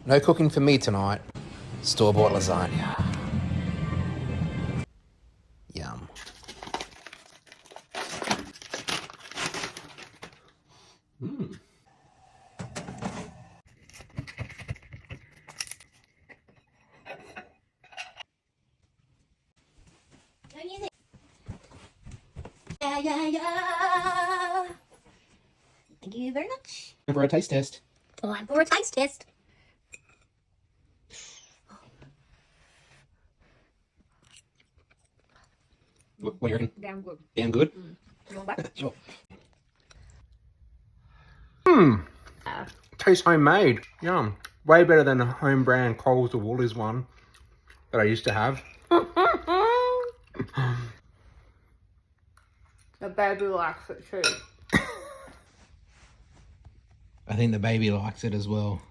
No cooking for me tonight. Store-bought lasagna. Yum. Mmm. Yeah. Thank you very much. For a taste test. Time for a taste test. What do you reckon? Damn good. Damn good? You want back? Sure. Mmm. Tastes homemade. Yum. Way better than a home brand Coles or Woolies one that I used to have. The baby likes it too. I think the baby likes it as well.